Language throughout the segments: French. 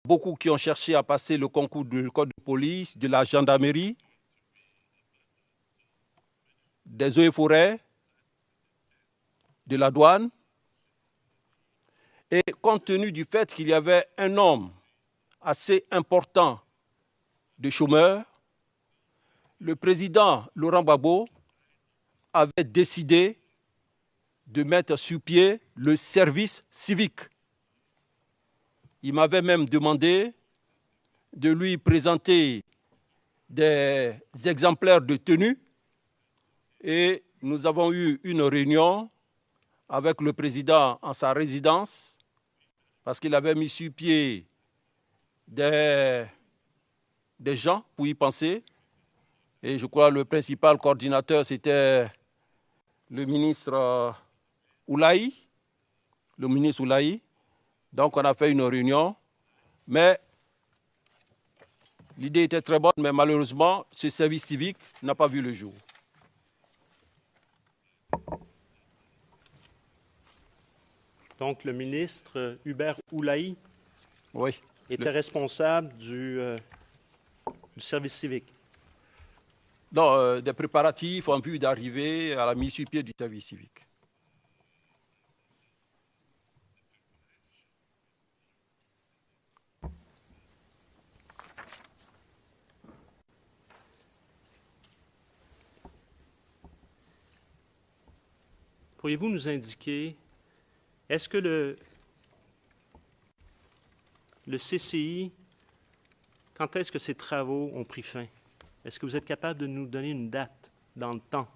beaucoup qui ont cherché à passer le concours du code de police, de la gendarmerie, des eaux et forêts, de la douane. Et compte tenu du fait qu'il y avait un nombre assez important de chômeurs, le président Laurent Gbagbo avait décidé de mettre sur pied le service civique. Il m'avait même demandé de lui présenter des exemplaires de tenue et nous avons eu une réunion avec le président en sa résidence parce qu'il avait mis sur pied des gens pour y penser. Et je crois que le principal coordinateur, c'était le ministre Oulaï. Donc, on a fait une réunion. Mais l'idée était très bonne, mais malheureusement, ce service civique n'a pas vu le jour. Donc, le ministre Hubert Oulaï était responsable du service civique. Non, des préparatifs en vue d'arriver à la mise sur pied du service civique. Pourriez-vous nous indiquer, est-ce que le CCI, quand est-ce que ces travaux ont pris fin? Est-ce que vous êtes capable de nous donner une date dans le temps?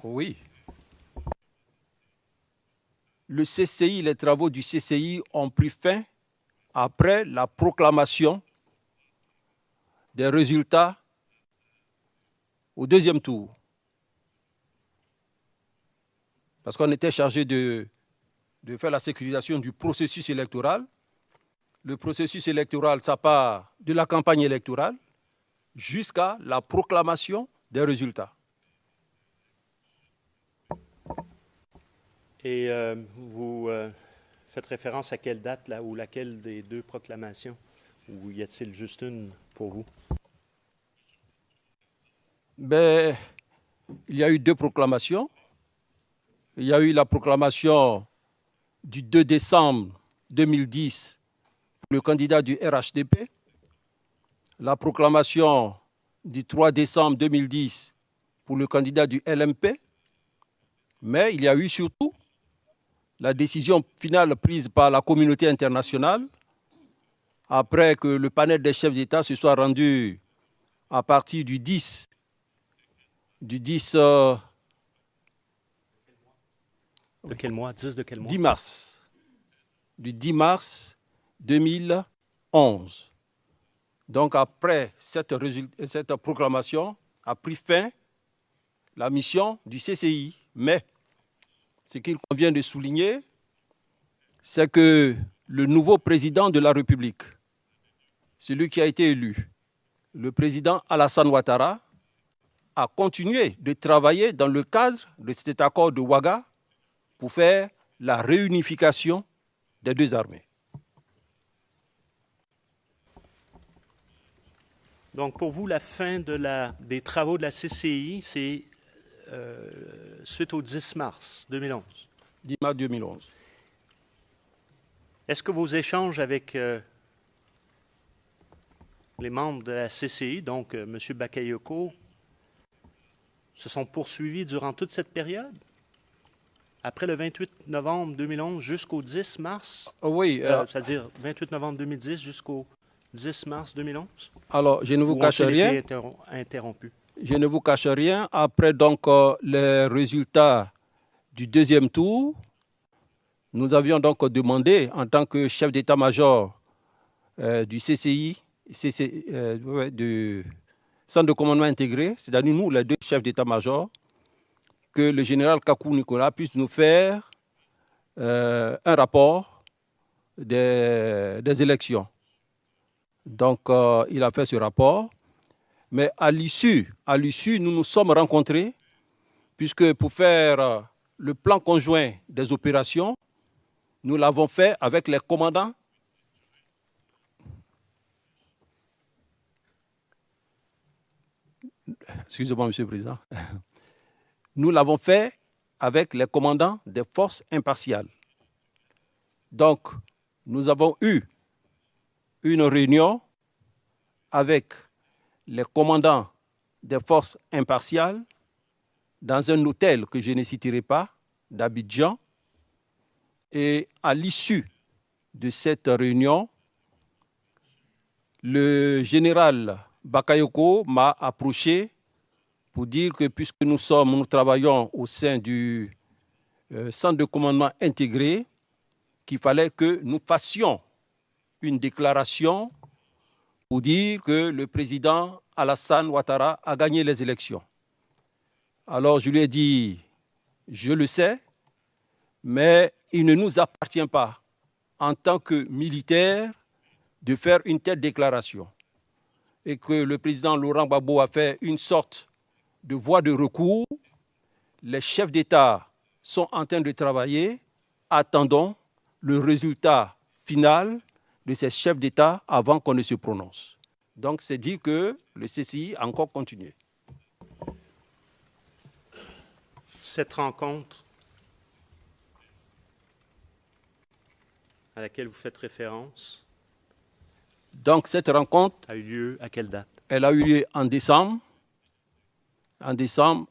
Oui. Le CCI, les travaux du CCI ont pris fin après la proclamation des résultats au deuxième tour. Parce qu'on était chargé de faire la sécurisation du processus électoral. Le processus électoral, ça part de la campagne électorale jusqu'à la proclamation des résultats. Et vous faites référence à quelle date là, ou laquelle des deux proclamations? Ou y a-t-il juste une pour vous? Ben, il y a eu deux proclamations. Il y a eu la proclamation du 2 décembre 2010 pour le candidat du RHDP, la proclamation du 3 décembre 2010 pour le candidat du LMP, mais il y a eu surtout la décision finale prise par la communauté internationale après que le panel des chefs d'État se soit rendu à partir du 10 De quel mois? 10 de quel mois? 10 mars. Du 10 mars 2011. Donc après cette proclamation a pris fin la mission du CCI. Mais ce qu'il convient de souligner, c'est que le nouveau président de la République, celui qui a été élu, le président Alassane Ouattara, a continué de travailler dans le cadre de cet accord de Ouaga pour faire la réunification des deux armées. Donc, pour vous, la fin des travaux de la CCI, c'est suite au 10 mars 2011. 10 mars 2011. Est-ce que vos échanges avec les membres de la CCI, donc M. Bakayoko, se sont poursuivis durant toute cette période? Après le 28 novembre 2011 jusqu'au 10 mars? Oui. C'est-à-dire 28 novembre 2010 jusqu'au 10 mars 2011? Alors, je ne vous cache rien. Interrompu. Je ne vous cache rien. Après donc les résultats du deuxième tour, nous avions donc demandé, en tant que chef d'état-major du CCI, du Centre de commandement intégré, c'est-à-dire nous, les deux chefs d'état-major, que le général Kakou Nicolas puisse nous faire un rapport des élections. Donc, il a fait ce rapport. Mais à l'issue, nous nous sommes rencontrés, puisque pour faire le plan conjoint des opérations, nous l'avons fait avec les commandants excusez-moi, Monsieur le Président, nous l'avons fait avec les commandants des forces impartiales. Donc, nous avons eu une réunion avec les commandants des forces impartiales dans un hôtel que je ne citerai pas, d'Abidjan. Et à l'issue de cette réunion, le général Bakayoko m'a approché pour dire que puisque nous travaillons au sein du centre de commandement intégré, qu'il fallait que nous fassions une déclaration pour dire que le président Alassane Ouattara a gagné les élections. Alors je lui ai dit, je le sais, mais il ne nous appartient pas, en tant que militaires, de faire une telle déclaration. Et que le président Laurent Gbagbo a fait une sorte de voie de recours. Les chefs d'État sont en train de travailler. Attendons le résultat final de ces chefs d'État avant qu'on ne se prononce. Donc c'est dire que le CCI a encore continué. Cette rencontre à laquelle vous faites référence, donc cette rencontre a eu lieu à quelle date? Elle a eu lieu en décembre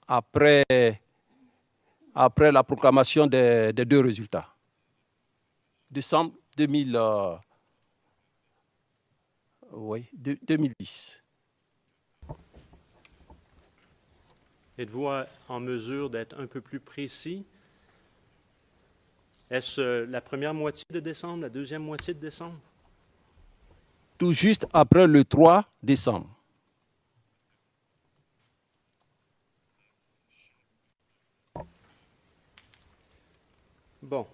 après la proclamation des deux résultats. Décembre 2010. Êtes-vous en mesure d'être un peu plus précis? Est-ce la première moitié de décembre, la deuxième moitié de décembre? Tout juste après le 3 décembre. Bon.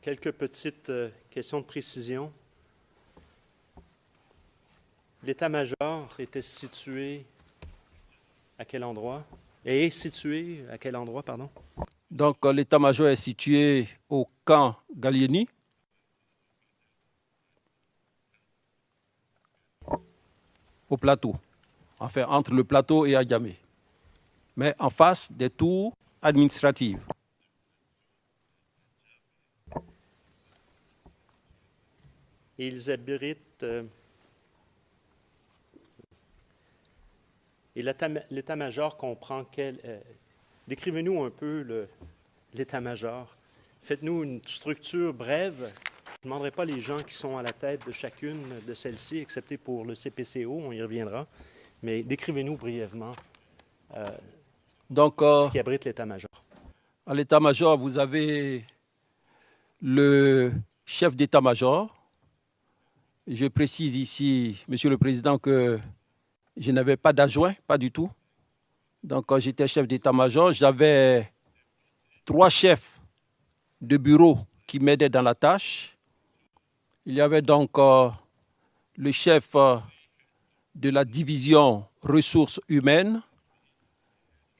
Quelques petites questions de précision. L'état-major était situé à quel endroit? Et est situé à quel endroit, pardon? Donc l'état-major est situé au camp Gallieni. Au plateau, enfin entre le plateau et Adjamé, mais en face des tours administratives. Et ils abritent... et l'état-major comprend quel... décrivez-nous un peu l'état-major. Faites-nous une structure brève. Je ne demanderai pas les gens qui sont à la tête de chacune de celles-ci, excepté pour le CPCO, on y reviendra. Mais décrivez-nous brièvement ce qui abrite l'état-major. À l'état-major, vous avez le chef d'état-major. Je précise ici, Monsieur le Président, que je n'avais pas d'adjoint, pas du tout. Donc, quand j'étais chef d'état-major, j'avais 3 chefs de bureau qui m'aidaient dans la tâche. Il y avait donc le chef de la division ressources humaines,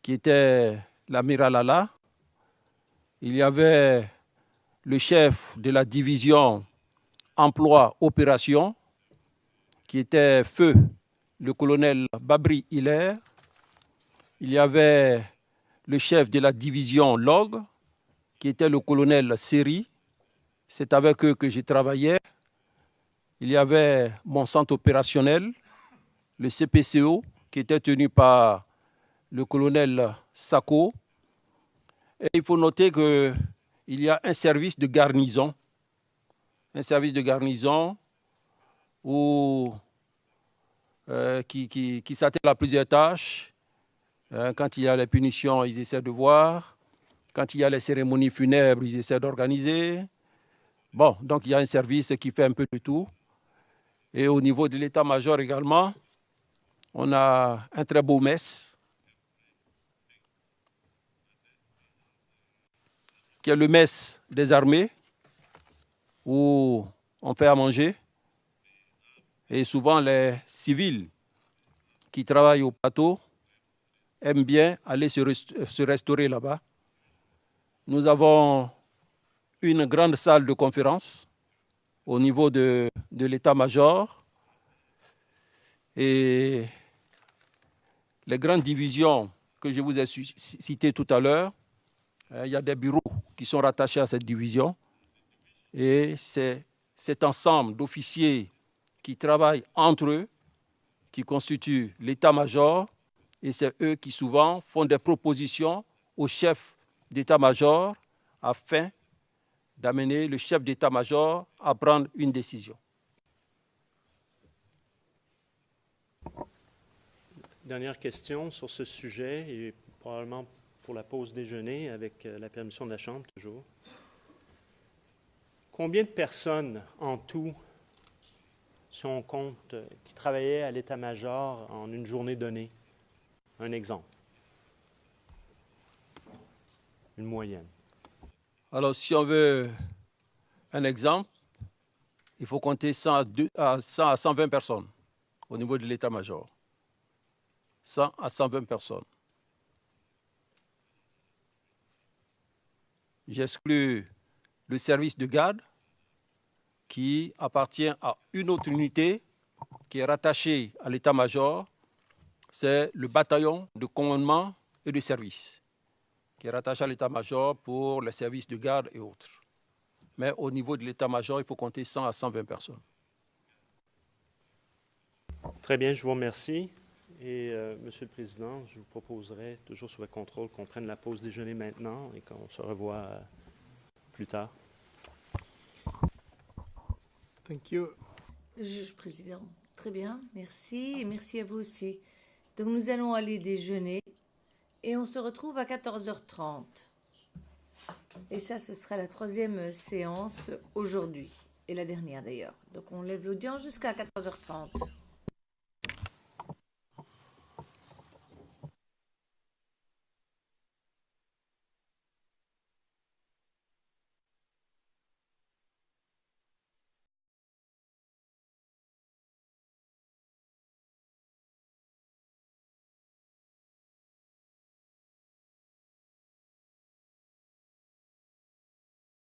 qui était l'amiral Allah. Il y avait le chef de la division emploi-opération, qui était feu le colonel Babri Hilaire. Il y avait le chef de la division log, qui était le colonel Seri. C'est avec eux que j'ai travaillé. Il y avait mon centre opérationnel, le CPCO, qui était tenu par le colonel Sako. Et il faut noter qu'il y a un service de garnison. Un service de garnison qui s'attelle à plusieurs tâches. Quand il y a les punitions, ils essaient de voir. Quand il y a les cérémonies funèbres, ils essaient d'organiser. Bon, donc il y a un service qui fait un peu de tout. Et au niveau de l'état-major également, on a un très beau mess, qui est le mess des armées, où on fait à manger. Et souvent, les civils qui travaillent au plateau aiment bien aller se restaurer là-bas. Nous avons une grande salle de conférence au niveau de l'état-major. Et les grandes divisions que je vous ai citées tout à l'heure, il y a des bureaux qui sont rattachés à cette division. Et c'est cet ensemble d'officiers qui travaillent entre eux qui constituent l'état-major. Et c'est eux qui souvent font des propositions au chef d'état-major afin d'amener le chef d'état-major à prendre une décision. Dernière question sur ce sujet, et probablement pour la pause déjeuner, avec la permission de la Chambre, toujours. Combien de personnes en tout, si on compte, qui travaillaient à l'état-major en une journée donnée? Un exemple. Une moyenne. Alors, si on veut un exemple, il faut compter 100 à 120 personnes au niveau de l'état-major. 100 à 120 personnes. J'exclus le service de garde qui appartient à une autre unité qui est rattachée à l'état-major. C'est le bataillon de commandement et de service qui est rattaché à l'état-major pour les services de garde et autres. Mais au niveau de l'état-major, il faut compter 100 à 120 personnes. Très bien, je vous remercie. Et Monsieur le Président, je vous proposerai, toujours sous votre contrôle, qu'on prenne la pause déjeuner maintenant et qu'on se revoie plus tard. Thank you. Juge président, très bien, merci et merci à vous aussi. Donc nous allons aller déjeuner et on se retrouve à 14h30. Et ça, ce sera la 3e séance aujourd'hui et la dernière d'ailleurs. Donc on lève l'audience jusqu'à 14h30.